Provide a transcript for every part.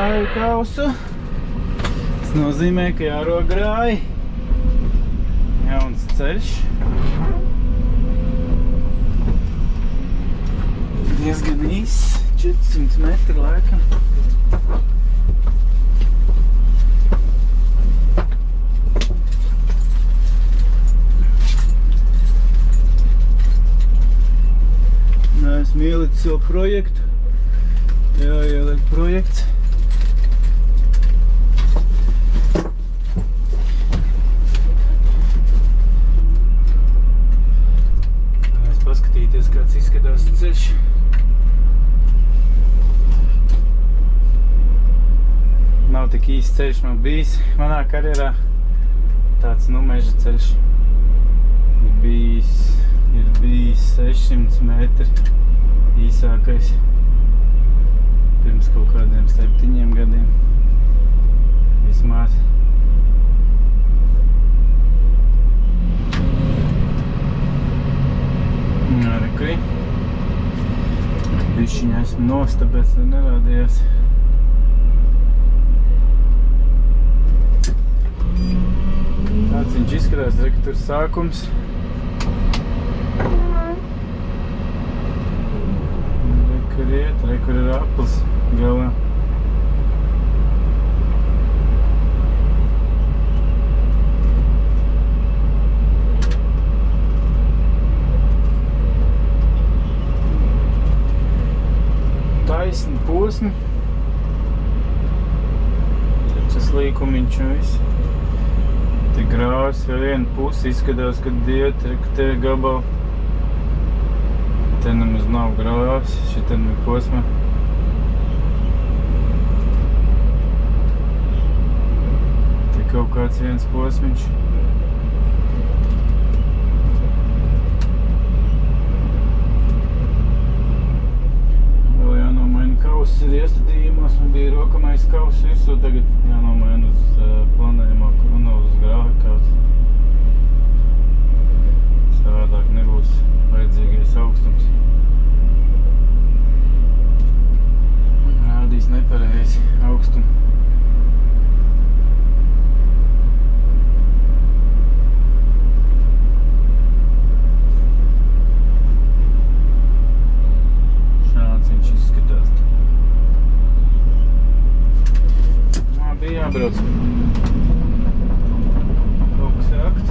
grāju kausu. Tas nozīmē, ka jārogrāj jauns ceļš. Diezgan īss, 400 metri laikam. Esmu ielicis jau projektu. Jāieliek projekts. Paskatīties, kāds izskatās ceļš. Nav tik īsts ceļš man bijis. Manā karjerā tāds meža ceļš ir bijis 600 metri īsākais pirms kaut kādiem 7 gadiem vismaz. Arī bišķiņā esmu nost, tāpēc nerādījās. Tāds viņš izskatās, ka tur sākums. Kur ir aplis galā. Taisni posmi. Tas līkumiņš un viss. Te grāvs vēl viena pusi izskatās, kad iet, te gabali. Te nemaz nav grāvs, šitā ir posma. Te kaut kāds viens posmiņš. Vēl jānomaina kauss ir iestādījumos, man bija rokamais kauss visu, tagad jānomaina uz planējumā un uz grāvikās. Savādāk nebūs vajadzīgais augstums. Rādīs nepareizi augstumu. Šāds viņš izskatās. Man bija jābrauc. Kaut kas jākt.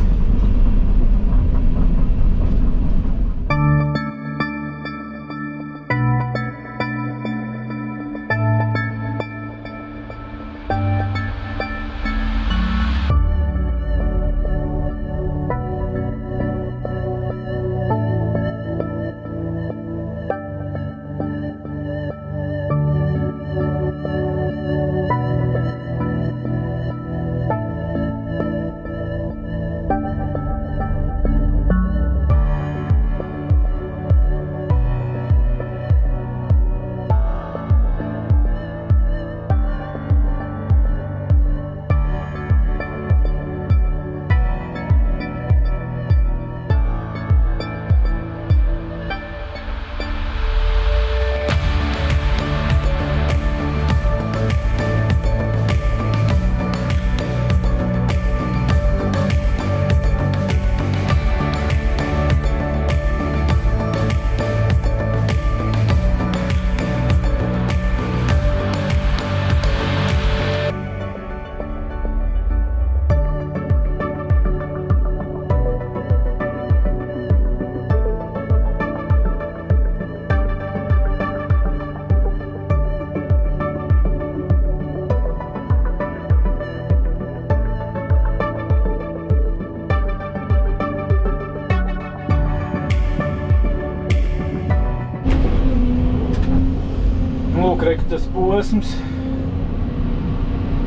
Lūk, tas posms.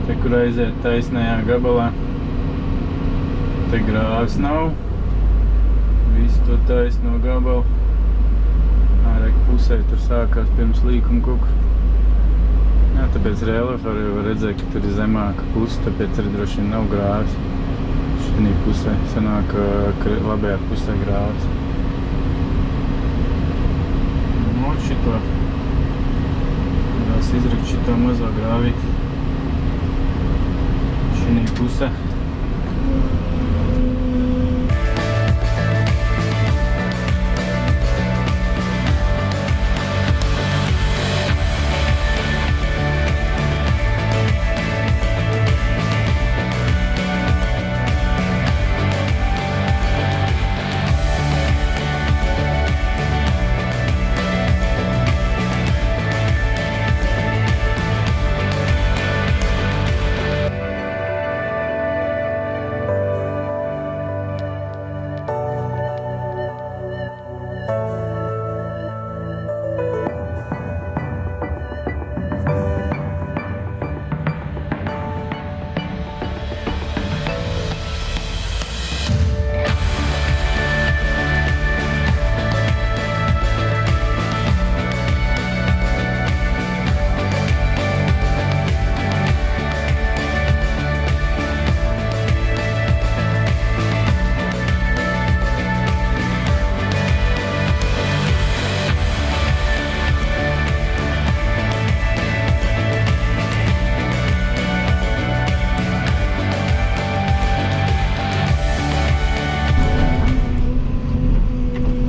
Te, kur aiziet taisnajā gabalā. Te grāvis nav. Visu to taisno gabalu. Ārēk pusē tur sākās pirms līkuma kuku. Jā, tāpēc relieforā var redzēt, ka tur ir zemāka puse, tāpēc arī droši vien nav grāvis. Šitā pusē sanāk labajā pusē grāvis. Nu, šito. Izrakt šito mazo grāvīti. pusē.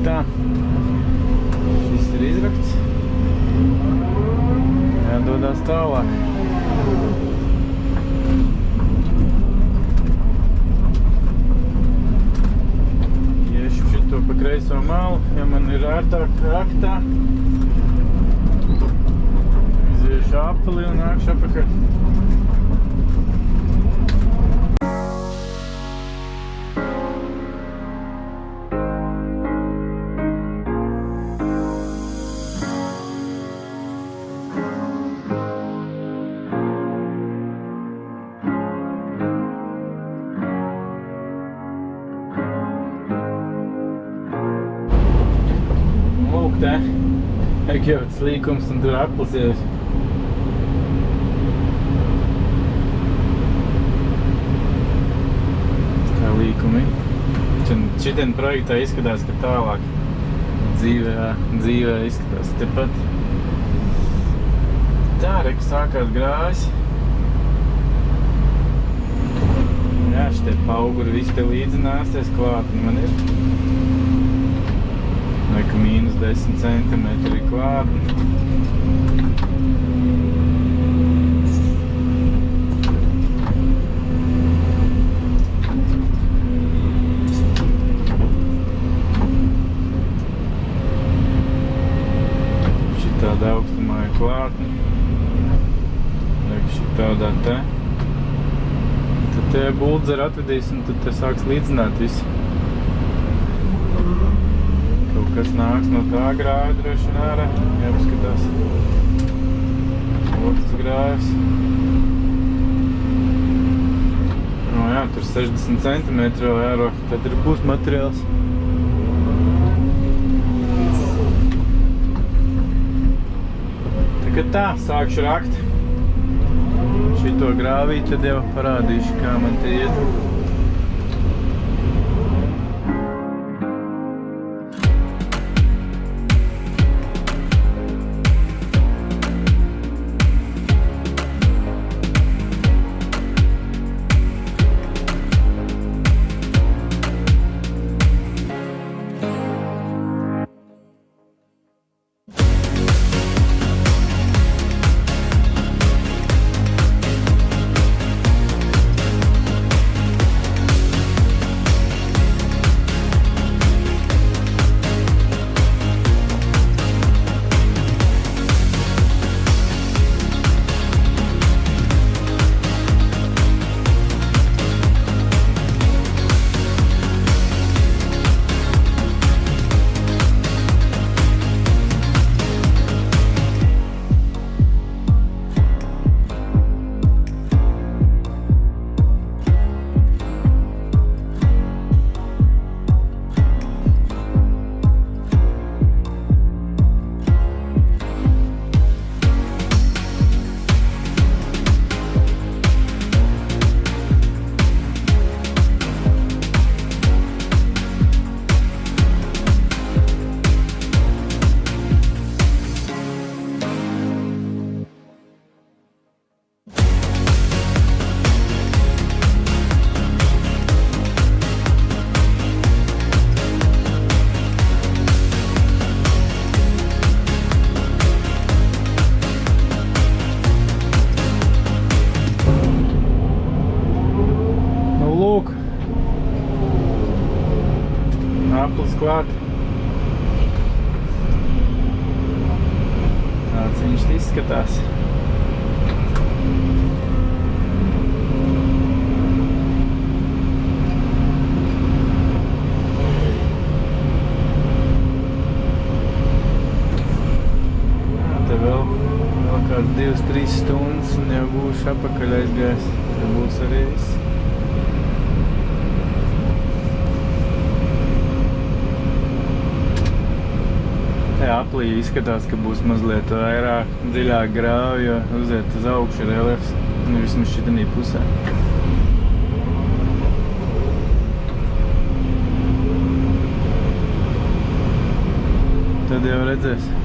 Tā, šis ir izrakts, jādodās tālāk. Iešu šito pa kreiso malu, ja man ir ērtāk raktā. Iziešu apeli un nākšu apakaļ. Lūk, te, Egiptes līkums un tur aplis ir. Tā līkumi. Šitien projektā izskatās, ka tālāk dzīvē izskatās tepat. Tā, reka sākās grājas. Jā, šitie pauguri visi te līdzinās klāt, un man ir. Ka mīnus 10 centimetri ir klāt. Šitādā augstumā ir klāt. Šitādā te. Tad te buldzeri atvedīs un tad te sāks līdzināt visu. Kas nāks no tā grāja droši vien ārā, jāpaskatās. Otrs grājas. No jā, tur 60 centimetri vēl jāro, tad ir pusmateriāls. Tagad tā, sākšu rakt. Šito grāvī tad jau parādīšu, kā man te iet. klāt. Tāds viņš izskatās. Te vēl kāds 2-3 stundas un jau būšu apakaļ aizgājis. Te būs arī viss. Te aplī izskatās, ka būs mazliet vairāk dziļāk grāvi, jo uziet uz augšu reliefs. Nu, vismaz šitanī pusē. Tad jau redzēs.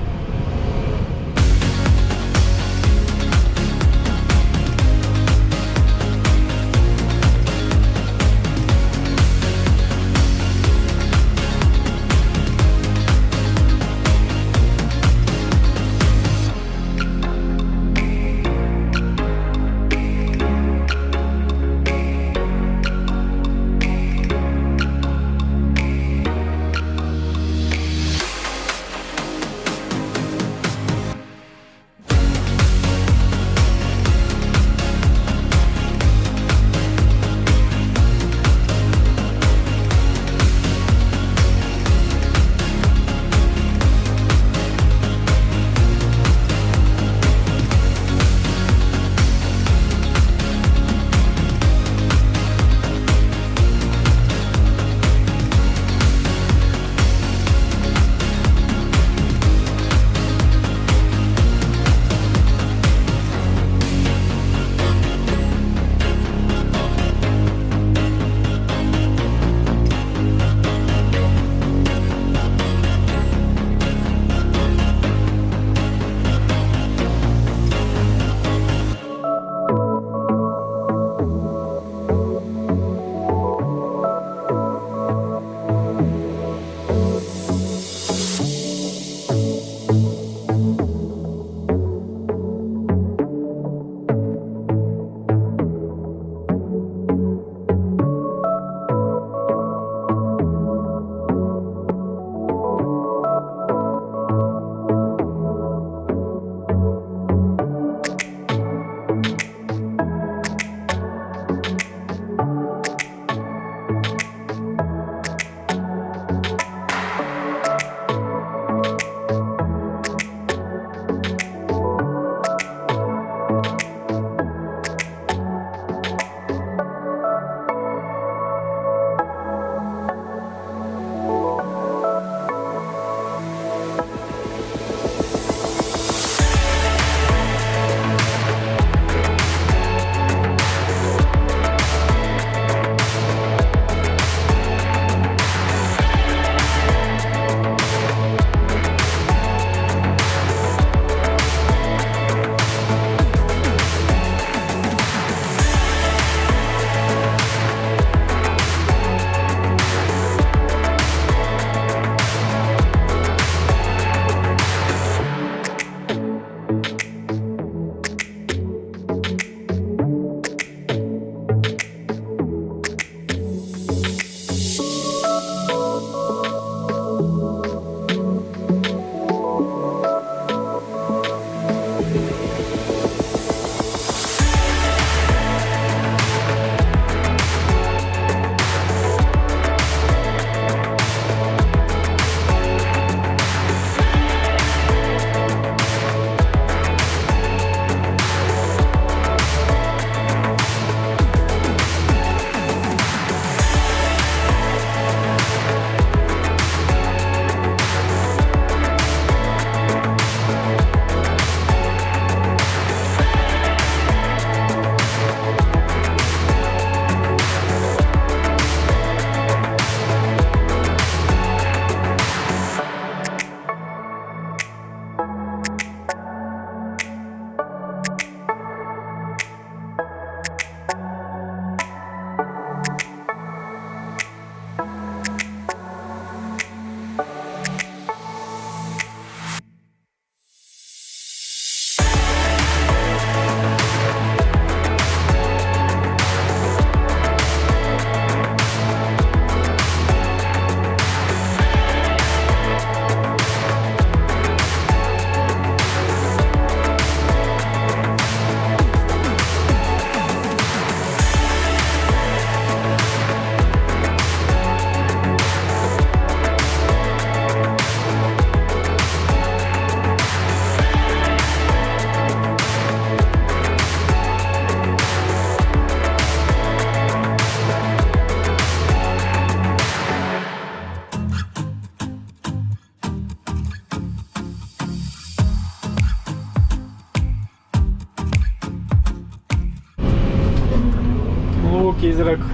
muļķi izraku.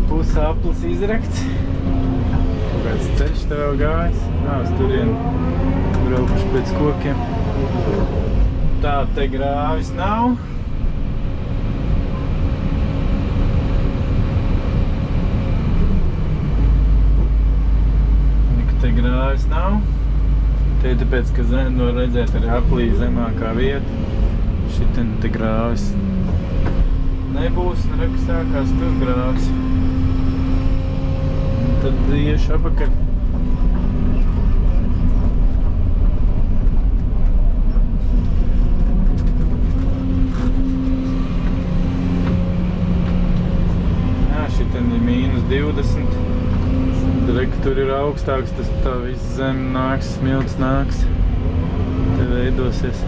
Puse aplis izrakts. Kaut kāds ceļš te vēl gājis. Uz turien braukuši pēc kokiem. Tā te grāvis nav. Te grāvis nav. Te tāpēc, ka var redzēt arī aplī zemākā vieta. Šitien te grāvis nebūs, reka sākās tur grāvis. Un tad iešu apakaļ. Jā, šitien ir -20. Reka, tur ir augstāks, tas tā viss zem nāks, smilts nāks. Te veidosies.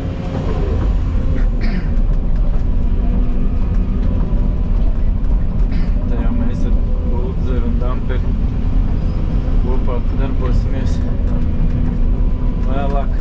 Te jau mēs ar Bultzeru un Damperi kopā darbosimies vēlāk.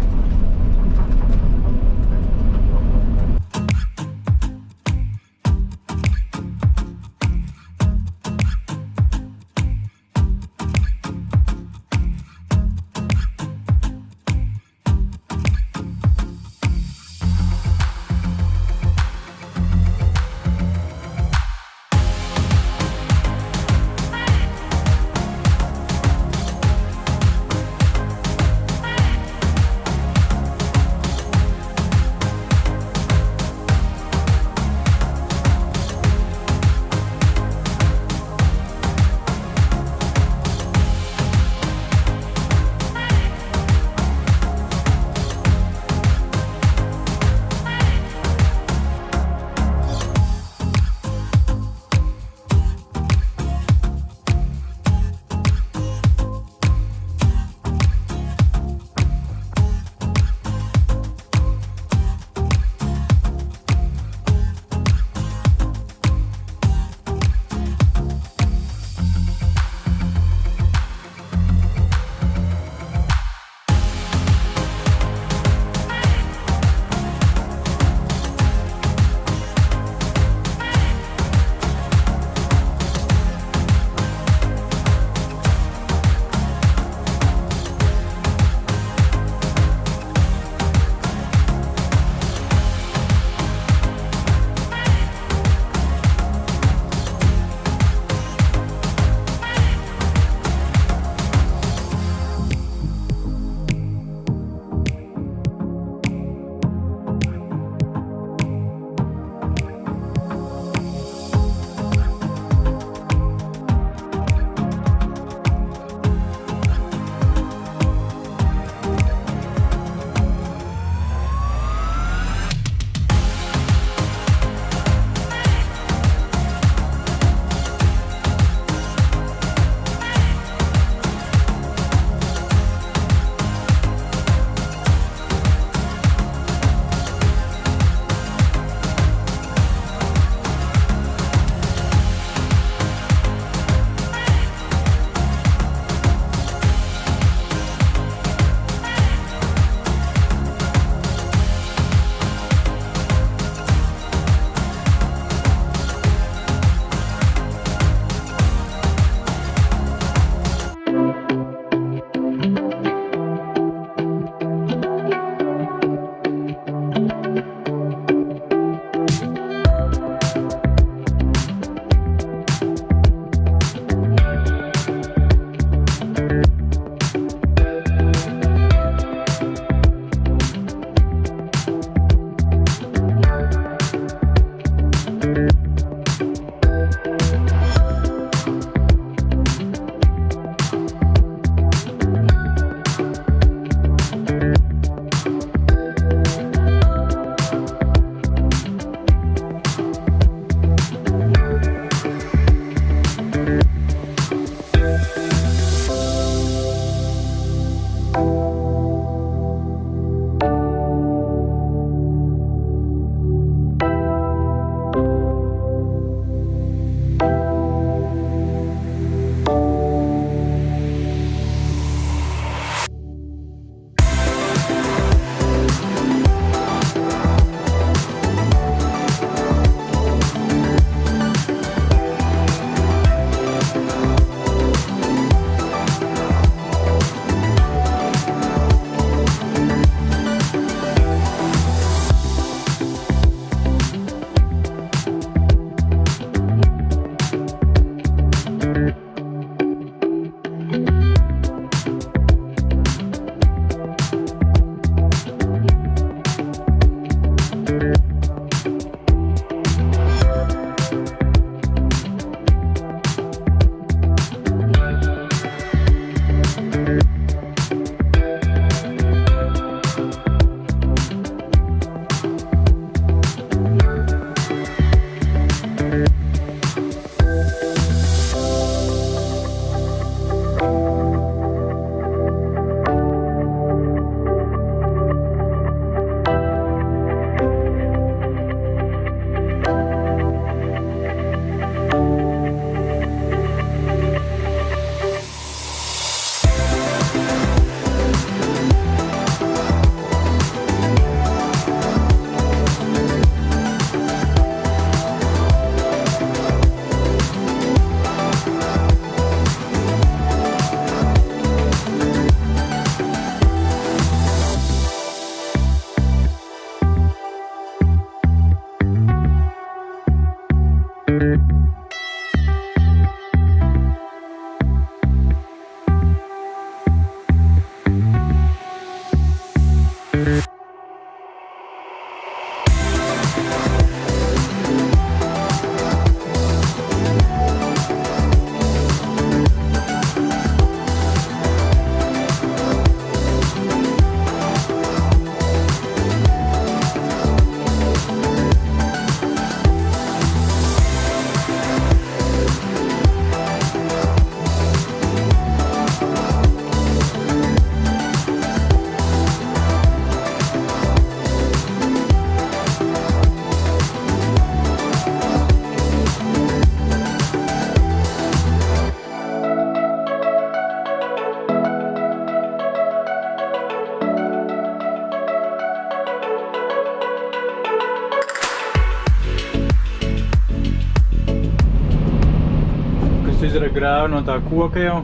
izraku grāvu no tā koka jau.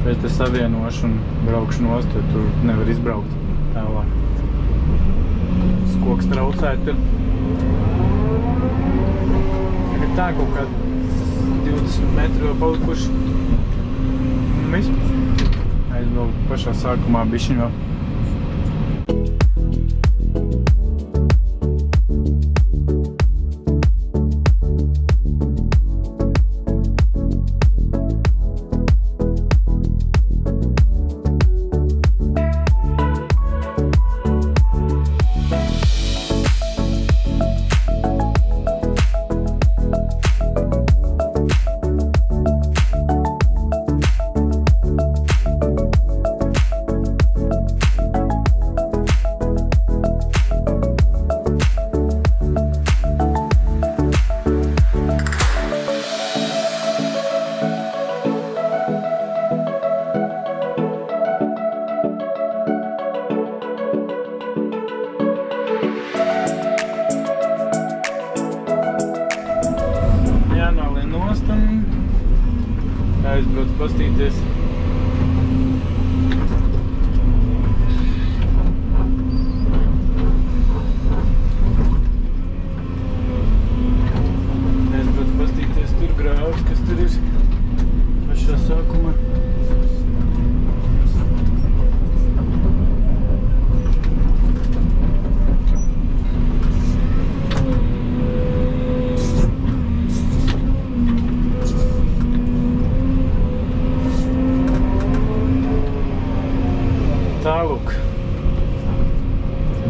Pēc te savienošu un braukšu nost, jo tur nevar izbraukt tālāk. Tas koks traucēt tur. Tagad tā kaut kā 20 metru vēl palikuši. Viss. Aizbraukt pašā sākumā bišķiņ vēl. Aizbrauc pastīties. Aizbrauc pastīties tur grāvs, kas tur ir pašā sākumā. Tālūk.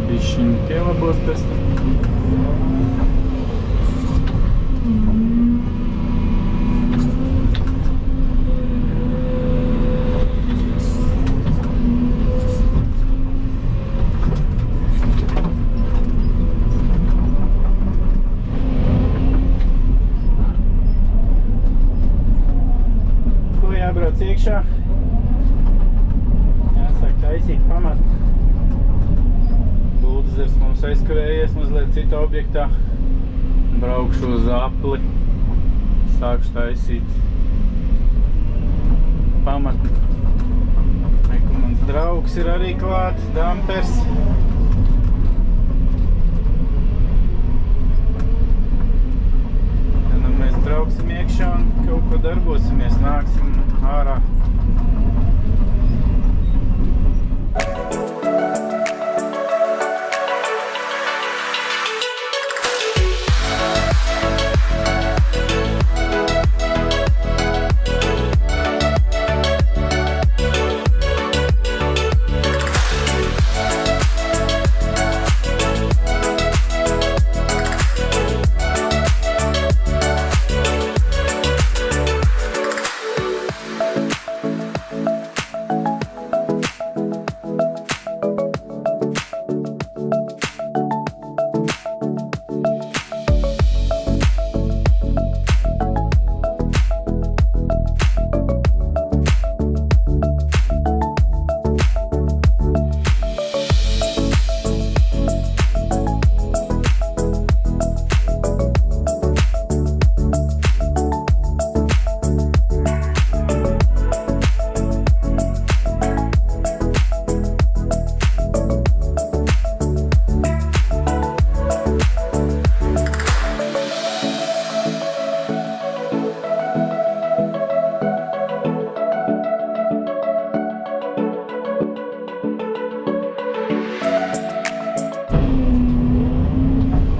Bišķiņi pielabos pēc tam. Ko jābrauc iekšā? Taisīt pamatu. Buldozers mums aizkavējies mazliet citā objektā. Braukšu uz apli. Sākšu taisīt pamatu. Mans draugs ir arī klāt, dampers. Ja nu mēs brauksim iekšā un kaut ko darbosimies, nāksim ārā.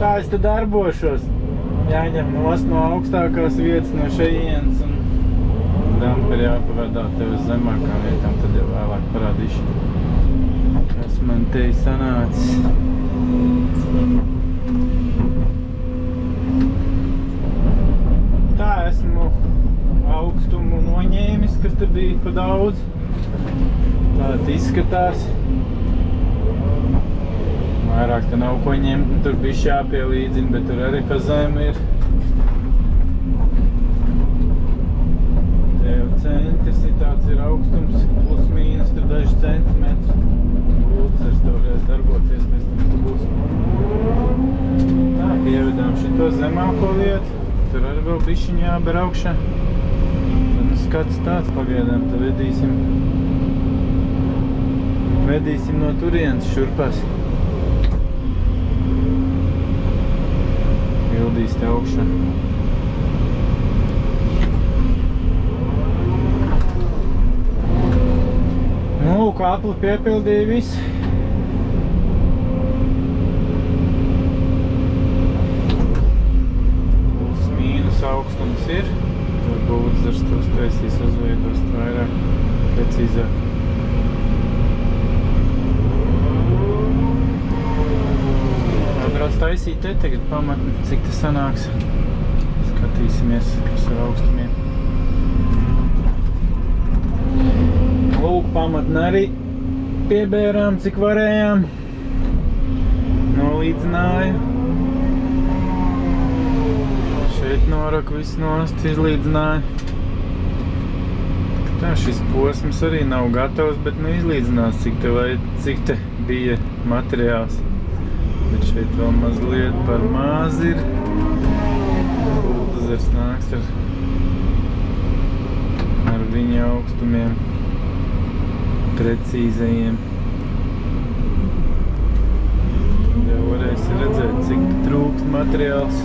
Tā es te darbošos. Jāņem nost no augstākās vietas, no šejienes un damperi jāpavadā tev uz zemākām vietām, tad jau vēlāk parādīšu, kas man te ir sanācis. Tā esmu augstumu noņēmis, kas te bija pa daudz. Tāda izskatās. Vairāk te nav ko ņemt, tur bišķi jāpielīdzina, bet tur arī pa zemi ir. Te jau centrs ir tāds ir augstums, plus mīnus, tur daži centimetri. Buldozers tev varēs darboties, pēc tam tu būs. Tā, pievedām šito zemāko vietu, tur arī vēl bišķiņ jāber augšā. skats tāds pagaidām, tad vedīsim no turienes šurpās. Bildīs te augšā. Nu, kāpli piepildīja visu. Plus mīnus augstums ir. Tur būdzars tos taisīs uzveidos vairāk, precīzāk. Brauc taisīt te tagad pamatni, cik te sanāks. Skatīsimies, kas ar augstumiem. Lūk, pamatni arī piebērām, cik varējām. Nolīdzināju. Šeit noraku visu nost, izlīdzināju. Tā, šis posms arī nav gatavs, bet nu izlīdzinās, cik te bija materiāls. Bet šeit vēl mazliet par maz ir. Buldozers nāks ar viņa augstumiem precīzajiem. Jau varēsi redzēt, cik trūkst materiāls.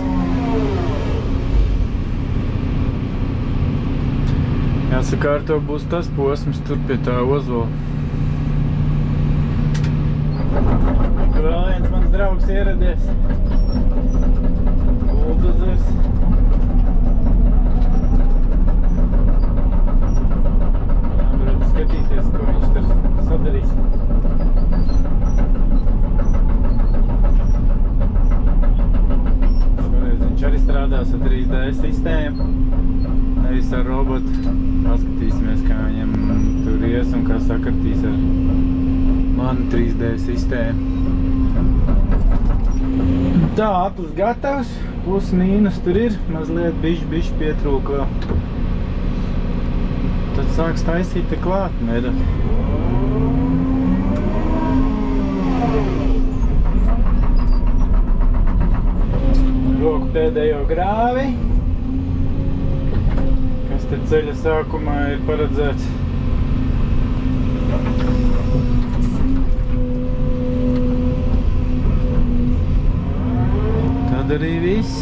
Jāsakārto būs tas posms tur pie tā ozola. Vēl viens mans draugs ieradies. Buldozers. Jābrauc skatīties, ko viņš tur sadarīs. Šoreiz viņš arī strādās ar 3D sistēmu. Nevis ar robotu. Paskatīsimies, kā viņam tur ies un kā sakratīs ar manu 3D sistēmu. Tā, aplis gatavs, plus mīnus tur ir, mazliet bišķi pietrūk vēl. Tad sāks taisīt te klāt, nedat. Roku pēdējo grāvi, kas te ceļa sākumā ir paredzēts. Tad arī viss.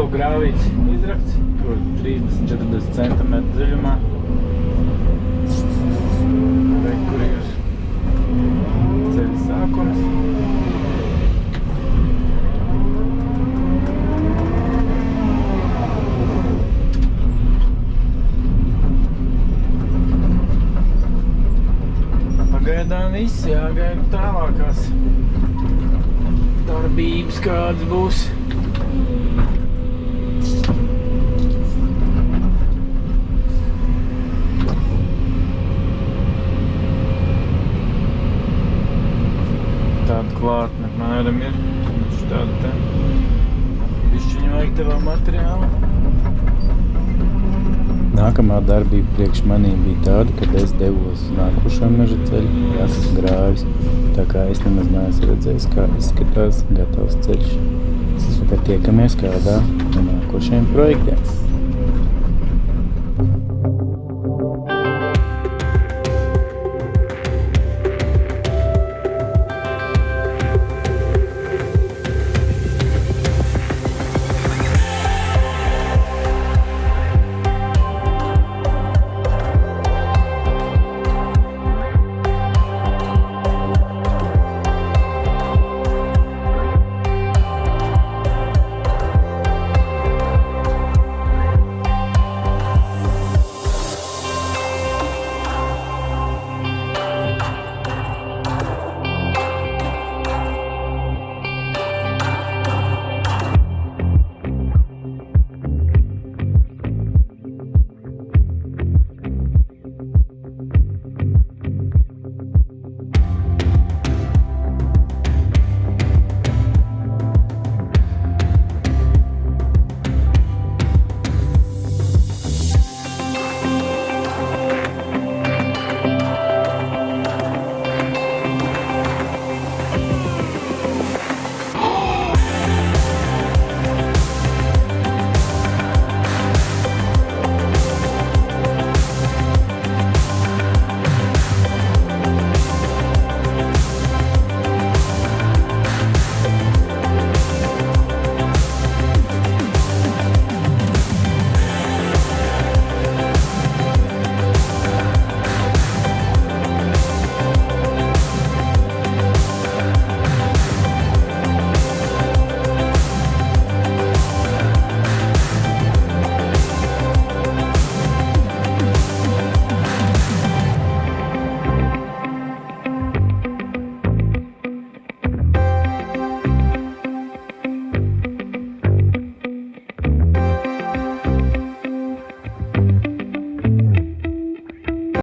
jau grāvīts izrakts, tur 30-40 cm dziļumā. Re, kur ir ceļa sākums. Pagaidām viss, jāgaida tālākās darbības, kādas būs. Tāda klātne apmēram ir. Tāda te. Bišķiņu vajag tevā materiāla. Nākamā darbība priekš manī bija tāda, kad es devos uz nākošo meža ceļu, rakstu grāvis, tā kā es nemaz neesmu redzējis, kā izskatās gatavs ceļš. Tagad tiekamies kādā no nākošajiem projektiem.